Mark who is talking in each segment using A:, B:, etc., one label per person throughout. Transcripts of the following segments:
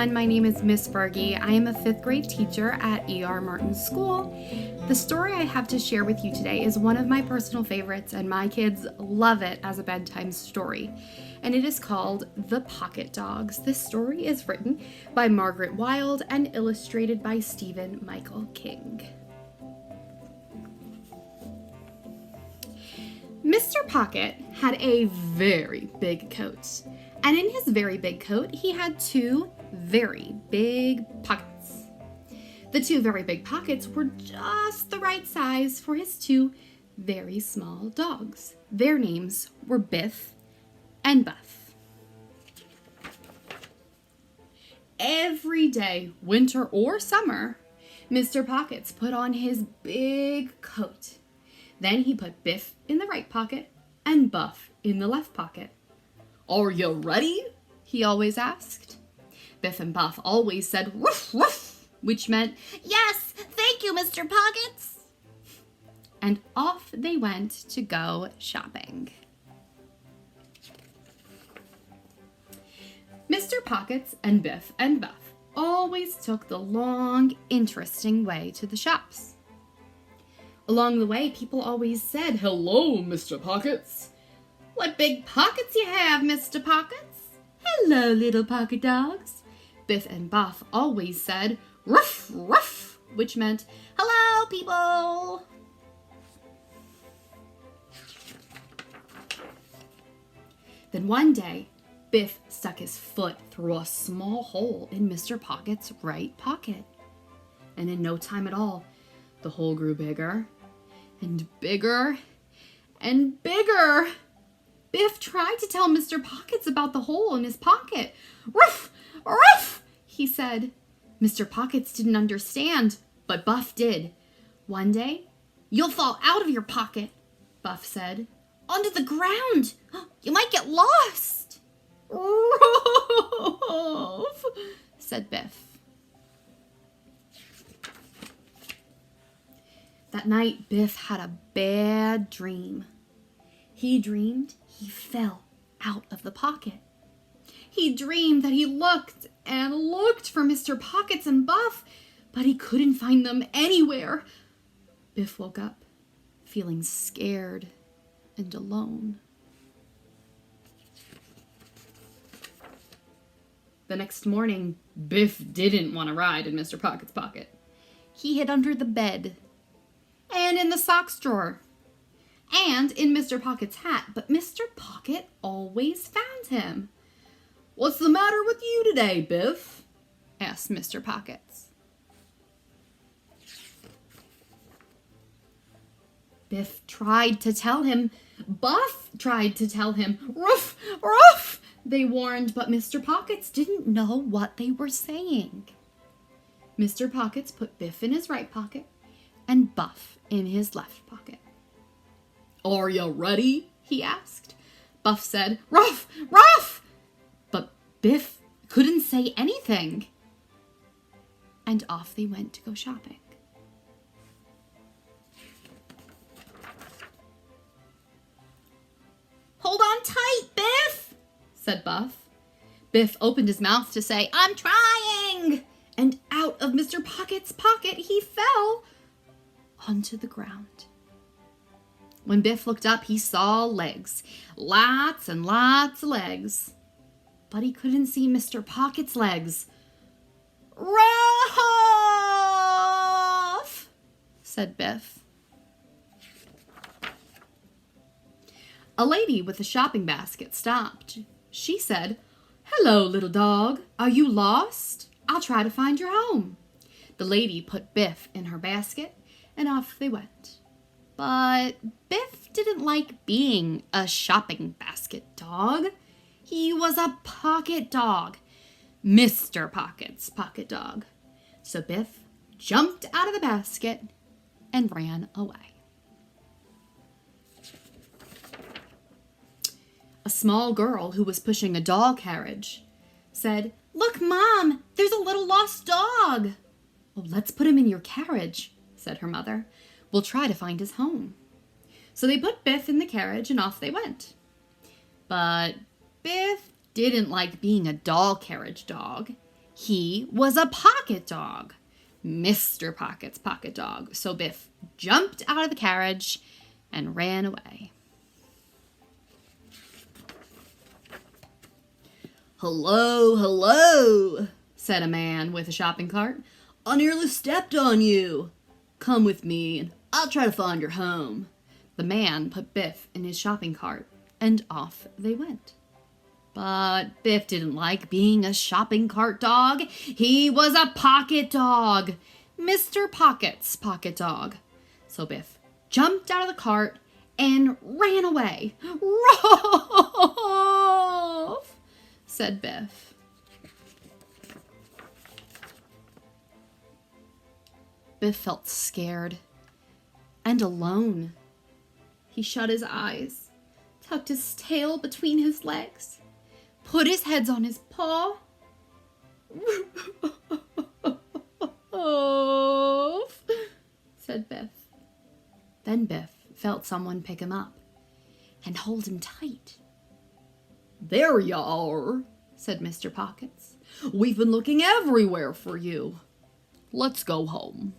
A: everyone, my name is Miss Fergie. I am a 5th grade teacher at E.R. Martin School. The story I have to share with you today is one of my personal favorites, and my kids love it as a bedtime story. And it is called The Pocket Dogs. This story is written by Margaret Wilde and illustrated by Stephen Michael King. Mr. Pocket had a very big coat, and in his very big coat, he had 2 very big pockets. The 2 very big pockets were just the right size for his 2 very small dogs. Their names were Biff and Buff. Every day, winter or summer, Mr. Pockets put on his big coat. Then he put Biff in the right pocket and Buff in the left pocket. "Are you ready?" he always asked. Biff and Buff always said woof woof, which meant, "Yes, thank you, Mr. Pockets." And off they went to go shopping. Mr. Pockets and Biff and Buff always took the long, interesting way to the shops. Along the way, people always said, "Hello, Mr. Pockets." "What big pockets you have, Mr. Pockets." "Hello, little pocket dogs." Biff and Buff always said, "Ruff, ruff," which meant, "Hello, people." Then one day, Biff stuck his foot through a small hole in Mr. Pocket's right pocket. And in no time at all, the hole grew bigger and bigger and bigger. Biff tried to tell Mr. Pockets about the hole in his pocket. "Ruff, ruff," he said. Mr. Pockets didn't understand, but Buff did. One day, "You'll fall out of your pocket," Buff said. "Onto the ground. You might get lost." "Ruff," said Biff. That night, Biff had a bad dream. He dreamed he fell out of the pocket. He dreamed that he looked and looked for Mr. Pockets and Buff, but he couldn't find them anywhere. Biff woke up, feeling scared and alone. The next morning, Biff didn't want to ride in Mr. Pocket's pocket. He hid under the bed, and in the socks drawer, and in Mr. Pocket's hat, but Mr. Pocket always found him. "What's the matter with you today, Biff?" asked Mr. Pockets. Biff tried to tell him. Buff tried to tell him. "Ruff, ruff," they warned, but Mr. Pockets didn't know what they were saying. Mr. Pockets put Biff in his right pocket and Buff in his left pocket. "Are you ready?" he asked. Buff said, "Ruff, ruff," but Biff couldn't say anything. And off they went to go shopping. "Hold on tight, Biff," said Buff. Biff opened his mouth to say, "I'm trying," and out of Mr. Pocket's pocket he fell onto the ground. When Biff looked up, he saw legs. Lots and lots of legs. But he couldn't see Mr. Pocket's legs. "Ruff," said Biff. A lady with a shopping basket stopped. She said, "Hello, little dog. Are you lost? I'll try to find your home." The lady put Biff in her basket, and off they went. But Biff didn't like being a shopping basket dog. He was a pocket dog, Mr. Pocket's pocket dog. So Biff jumped out of the basket and ran away. A small girl who was pushing a doll carriage said, "Look, Mom, there's a little lost dog." "Well, let's put him in your carriage," said her mother. "We'll try to find his home." So they put Biff in the carriage and off they went. But Biff didn't like being a doll carriage dog. he was a pocket dog. Mr. Pocket's pocket dog. So Biff jumped out of the carriage and ran away. "Hello, hello," said a man with a shopping cart. "I nearly stepped on you. Come with me and I'll try to find your home." The man put Biff in his shopping cart and off they went. But Biff didn't like being a shopping cart dog. He was a pocket dog. Mr. Pocket's pocket dog. So Biff jumped out of the cart and ran away. "Ruff!" said Biff. Biff felt scared and alone. He shut his eyes, tucked his tail between his legs, put his head on his paw. "Ruff," said Biff. Then Biff felt someone pick him up and hold him tight. "There you are," said Mr. Pockets. "We've been looking everywhere for you. Let's go home."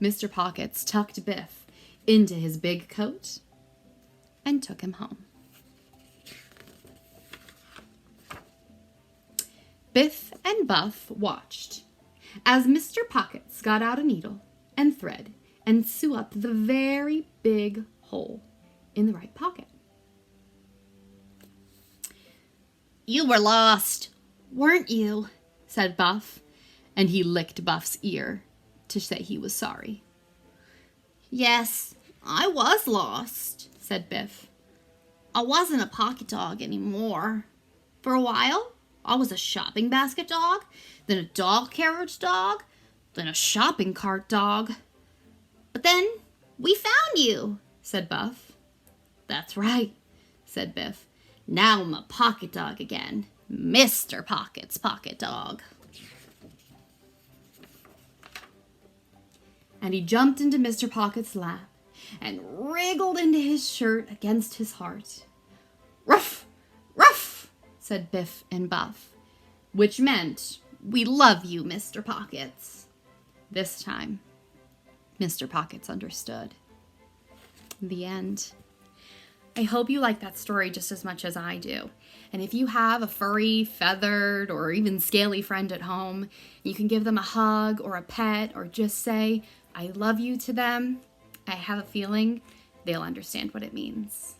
A: Mr. Pockets tucked Biff into his big coat and took him home. Biff and Buff watched as Mr. Pockets got out a needle and thread and sew up the very big hole in the right pocket. "You were lost, weren't you?" said Buff, and he licked Buff's ear to say he was sorry. "Yes, I was lost," said Biff. "I wasn't a pocket dog anymore. For a while, I was a shopping basket dog, then a dog carriage dog, then a shopping cart dog. But then we found you," said Buff. "That's right," said Biff. "Now I'm a pocket dog again. Mr. Pocket's pocket dog." And he jumped into Mr. Pocket's lap and wriggled into his shirt against his heart. "Ruff, ruff," said Biff and Buff, which meant, "We love you, Mr. Pockets." This time, Mr. Pockets understood. The end. I hope you like that story just as much as I do. And if you have a furry, feathered, or even scaly friend at home, you can give them a hug or a pet or just say, "I love you" to them. I have a feeling they'll understand what it means.